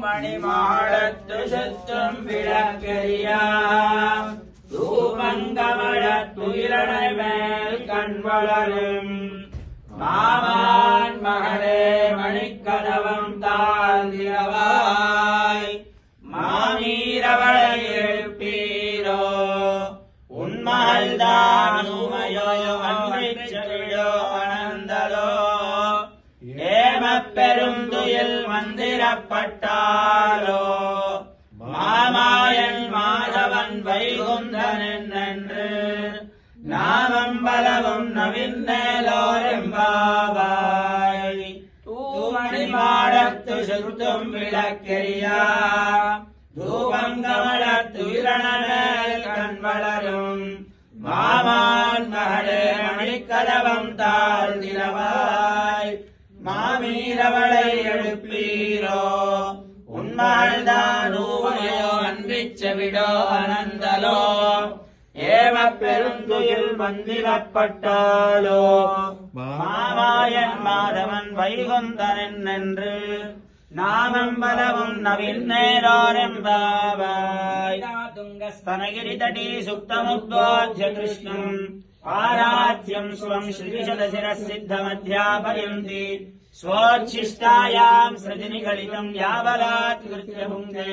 மணிமாடத்து சுற்றும் விளக்கெரியாம் தூபங்கமழத் துயிலனை மேல் கண் வளரும் மாமான் மகளே மணிக்கதவம் தாழ்ந்திரவாய் மாமீரவளை எழுப்பீரோ உன்மகள்தான் உமையோ அன்பிச்சவிழோ அனந்தலோ ஏமப்பெருந்துயில் மந்திரப்பட்டாலோ மாமாயன் மாதவன் வைகுந்தன் என்று நாமம் பலவும் நவின்னேலோரெம்பாவாய் தூமணி மாடத்து சுற்றும் விளக்கெரியா தூபம் கமலத்து இரணமேல் கண் வளரும் மாமான் மகளே மணிக்கதவம் தாழ்ந்திரவாய் மாமீரவளை எழுப்பீரோ உன்மகள்தான் ஊமையோ அன்பிச்சவிடோ அனந்தலோ ஏம பெருந்துயில் மந்திரப்பட்டாலோ மாமாயன் மாதவன் வைகுந்தன் என்று நாமம் பலவும் நவின்னேரோரெம்பாவாய் துங்கஸ்தனகிரி தடீ சுப்தமுத்போத்ய கிருஷ்ணம் ஆராத்யம் ஸ்வம் ஸ்ரீஷதசிரः சித்தமத்யாபயந்தி ஸ்வோच्छिष्टायां सृजनिगलितं यावलात्कृत्य भुङ्क्ते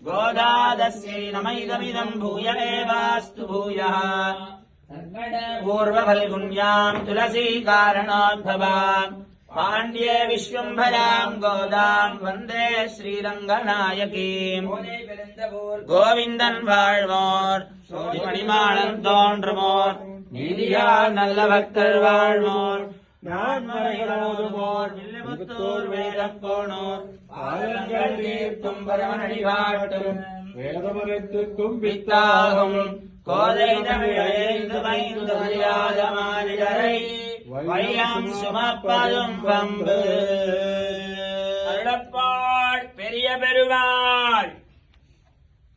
गोदादस्यै नमैदमिदं भूय एवास्तु भूयः पूर्वफल्गुण्यां तुलसीकारणोद्भवाम् पाण्ड्ये विश्वम्भरां गोदां वन्दे श्रीरङ्गनायकीम् गोविन्दन् வாழ்வோர் மணிமாடம் தோன்றுமோர் நீதியால் நல்ல பக்தர் வாழ்வோர் நான் மறைகளோதுமோர் வில்லிபுத்தூர் வேதக்கோணோர் ஆலங்கள் தீர்க்கும் பரமனடி காட்டும் வேதமனைத்துக்கும் வித்தாகும் கோதை தமிழைந்து மைந்து மரியாத மானிடரை வையம் சுமப்பதும் பம்பு அருளப்பாள் பெரிய பெருமாள்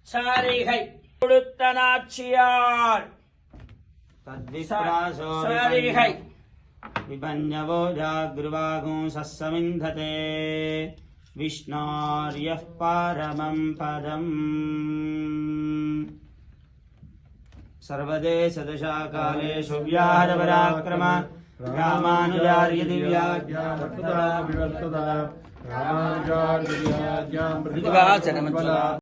சாரிகை கொடுத்த நாச்சியார் சாரிகை விபஞ்சவோ ஜாக்ருவாகோ சஸ்ஸமிந்ததே விஷ்ணோர்யः பரமம் பதம் सर्वदेशदशा कालेषु व्याहरपराक्रम रामानुजार्य दिव्याज्ञा